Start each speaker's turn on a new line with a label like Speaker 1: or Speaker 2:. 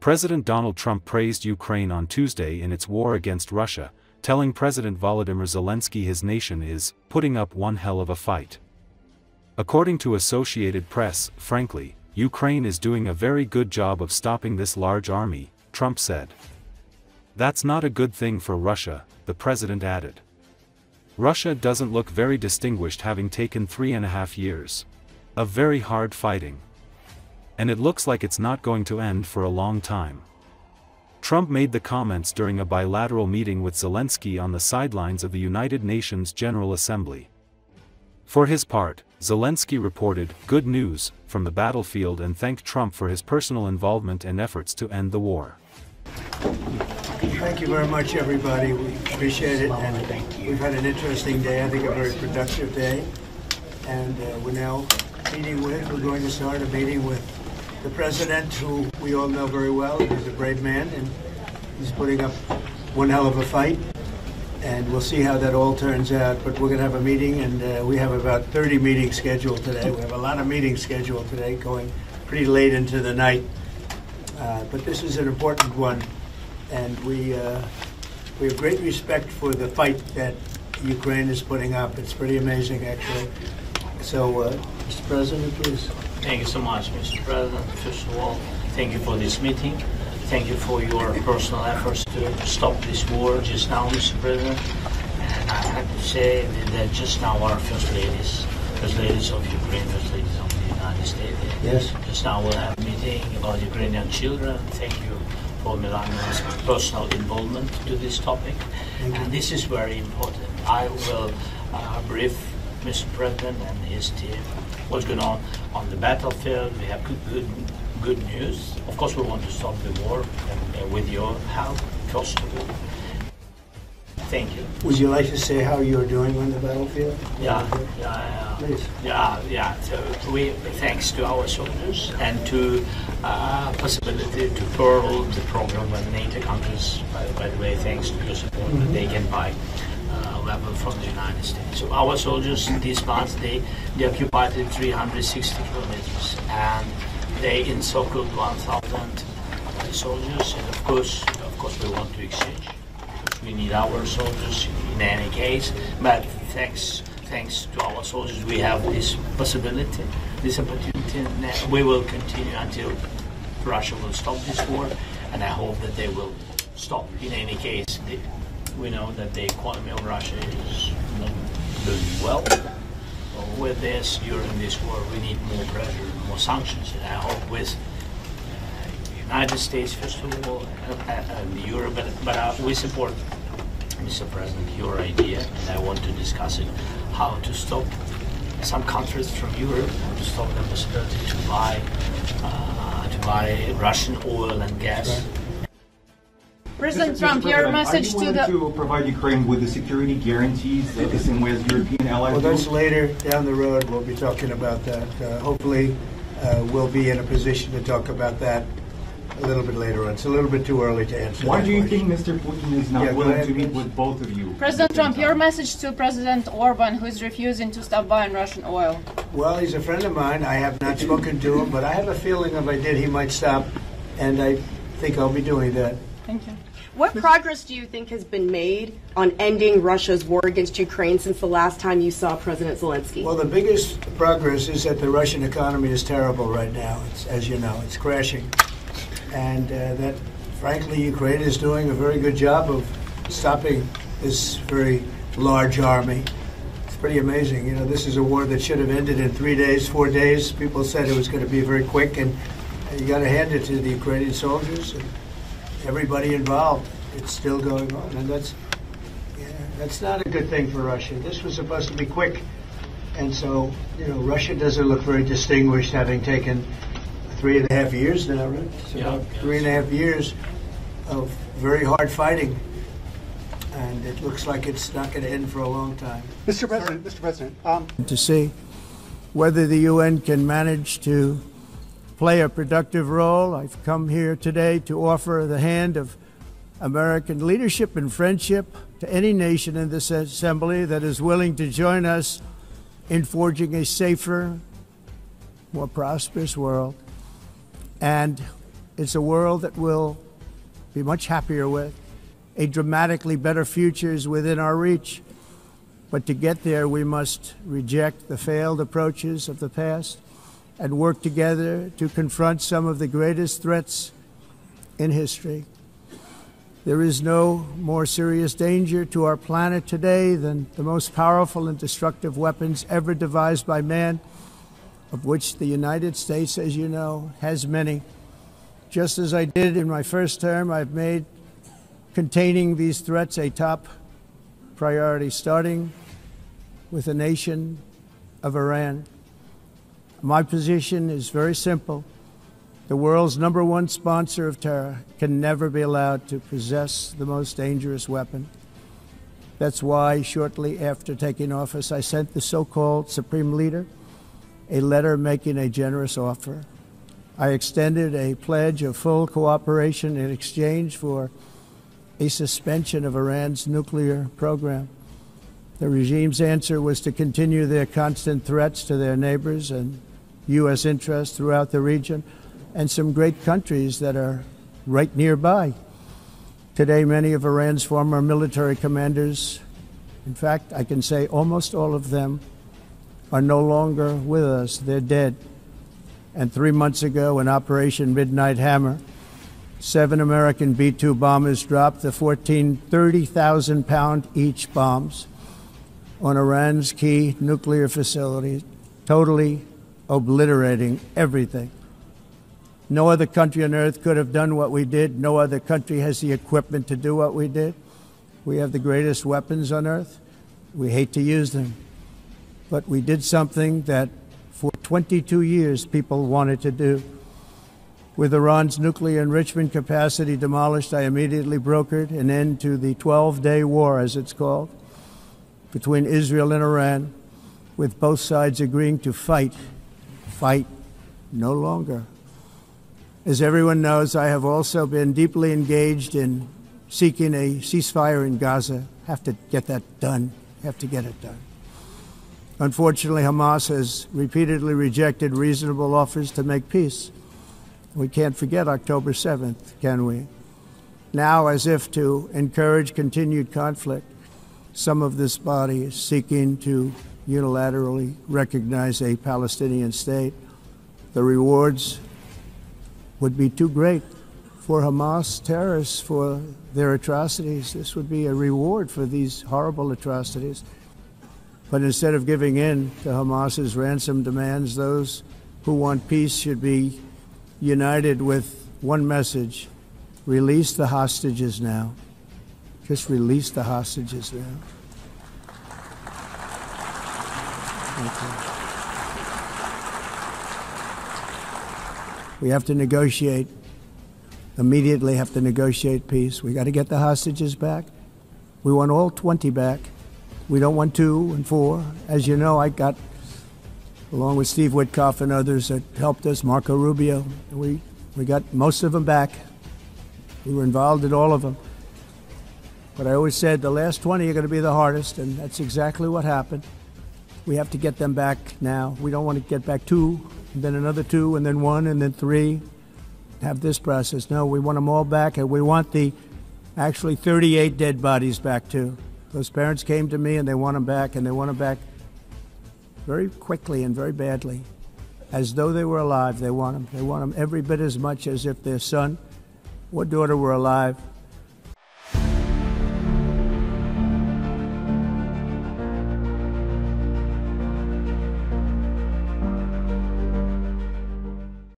Speaker 1: President Donald Trump praised Ukraine on Tuesday in its war against Russia, telling President Volodymr Zelenskyy his nation is putting up one hell of a fight. According to Associated Press, frankly, Ukraine is doing a very good job of stopping this large army, Trump said. That's not a good thing for Russia, the president added. Russia doesn't look very distinguished, having taken 3.5 years of very hard fighting. And it looks like it's not going to end for a long time. Trump made the comments during a bilateral meeting with Zelensky on the sidelines of the United Nations General Assembly. For his part, Zelensky reported good news from the battlefield and thanked Trump for his personal involvement and efforts to end the war.
Speaker 2: Thank you very much, everybody. We appreciate it, and we've had an interesting day. I think a very productive day. And we're going to start a meeting with the president, who we all know very well. He's a brave man, and he's putting up one hell of a fight. And we'll see how that all turns out. But we're going to have a meeting, and we have about 30 meetings scheduled today. We have a lot of meetings scheduled today, going pretty late into the night. But this is an important one, and we have great respect for the fight that Ukraine is putting up. It's pretty amazing, actually. So, Mr. President, please.
Speaker 3: Thank you so much, Mr. President. First of all, thank you for this meeting. Thank you for your personal efforts to stop this war just now, Mr. President. And I have to say that just now our first ladies of Ukraine, first ladies of the United States,
Speaker 2: yes,
Speaker 3: just now we'll have a meeting about Ukrainian children. Thank you for Melania's personal involvement to this topic. And this is very important. I will brief Mr. President and his team what's going on the battlefield. We have good news. Of course, we want to stop the war, and with your help, first of all. Thank you.
Speaker 2: Would you like to say how you're doing on the battlefield?
Speaker 3: Yeah.
Speaker 2: Please.
Speaker 3: Yeah. So thanks to our soldiers and to possibility to further the program with NATO countries. By the way, thanks to your support, that they can buy weapons from the United States. So our soldiers, these months, they occupied 360 kilometers, and they encircled 1,000 soldiers. And of course, we want to exchange. We need our soldiers in any case, but thanks to our soldiers, we have this possibility, this opportunity, and we will continue until Russia will stop this war, and I hope that they will stop. In any case, we know that the economy of Russia is not doing well. With this, during this war, we need more pressure, more sanctions, and I hope with United States, first of all, and Europe, but we support, Mr. President, your idea, and I want to discuss it, how to stop some countries from Europe, to stop the possibility to buy Russian oil and gas.
Speaker 2: Right.
Speaker 4: President Trump, your message to the...
Speaker 5: to provide Ukraine with the security guarantees the same way as European allies
Speaker 2: Well, that's later down the road. We'll be talking about that. Hopefully, we'll be in a position to talk about that a little bit later on. It's a little bit too early to answer.
Speaker 5: Why
Speaker 2: that
Speaker 5: do you
Speaker 2: question.
Speaker 5: think Mr. Putin is not willing to meet with both of you?
Speaker 4: President Trump, your message to President Orban, who is refusing to stop buying Russian oil.
Speaker 2: Well, he's a friend of mine. I have not spoken to him, but I have a feeling if I did, he might stop, and I think I'll be doing that.
Speaker 4: Thank you.
Speaker 6: What progress do you think has been made on ending Russia's war against Ukraine since the last time you saw President Zelensky?
Speaker 2: Well, the biggest progress is that the Russian economy is terrible right now. It's, as you know, it's crashing. And that, frankly, Ukraine is doing a very good job of stopping this very large army. It's pretty amazing. You know, this is a war that should have ended in 3 days, 4 days. People said it was going to be very quick, and you got to hand it to the Ukrainian soldiers and everybody involved. It's still going on, and that's not a good thing for Russia. This was supposed to be quick, and so, you know, Russia doesn't look very distinguished, having taken 3.5 years now, right? It's about 3.5 years of very hard fighting, and it looks like it's not going to end for a long time.
Speaker 7: Mr. President,
Speaker 2: To see whether the UN can manage to play a productive role. I've come here today to offer the hand of American leadership and friendship to any nation in this assembly that is willing to join us in forging a safer, more prosperous world. And It's a world that we'll be much happier with. A dramatically better future is within our reach. But to get there, we must reject the failed approaches of the past and work together to confront some of the greatest threats in history. There is no more serious danger to our planet today than the most powerful and destructive weapons ever devised by man, of which the United States, as you know, has many. Just as I did in my first term, I've made containing these threats a top priority, starting with the nation of Iran. My position is very simple. The world's #1 sponsor of terror can never be allowed to possess the most dangerous weapon. That's why, shortly after taking office, I sent the so-called Supreme Leader a letter making a generous offer. I extended a pledge of full cooperation in exchange for a suspension of Iran's nuclear program. The regime's answer was to continue their constant threats to their neighbors and U.S. interests throughout the region and some great countries that are right nearby. Today, many of Iran's former military commanders, in fact, I can say almost all of them, are no longer with us. They're dead. And 3 months ago, in Operation Midnight Hammer, 7 American B-2 bombers dropped the 14 30,000-pound each bombs on Iran's key nuclear facilities, totally obliterating everything. No other country on earth could have done what we did. No other country has the equipment to do what we did. We have the greatest weapons on earth. We hate to use them. But we did something that for 22 years people wanted to do. With Iran's nuclear enrichment capacity demolished, I immediately brokered an end to the 12-day war, as it's called, between Israel and Iran, with both sides agreeing to fight no longer. As everyone knows, I have also been deeply engaged in seeking a ceasefire in Gaza. Have to get that done. Have to get it done. Unfortunately, Hamas has repeatedly rejected reasonable offers to make peace. We can't forget October 7th, can we? Now, as if to encourage continued conflict, some of this body is seeking to unilaterally recognize a Palestinian state. The rewards would be too great for Hamas terrorists for their atrocities. This would be a reward for these horrible atrocities. But instead of giving in to Hamas's ransom demands, those who want peace should be united with one message: release the hostages now. Just release the hostages now. Thank you. We have to negotiate, immediately have to negotiate peace. We got to get the hostages back. We want all 20 back. We don't want 2 and 4. As you know, I got, along with Steve Witkoff and others that helped us, Marco Rubio, we got most of them back. We were involved in all of them. But I always said the last 20 are going to be the hardest, and that's exactly what happened. We have to get them back now. We don't want to get back 2, and then another 2, and then 1, and then 3. Have this process. No, we want them all back, and we want the actually 38 dead bodies back too. Those parents came to me and they want them back, and they want them back very quickly and very badly. As though they were alive, they want them. They want them every bit as much as if their son or daughter were alive.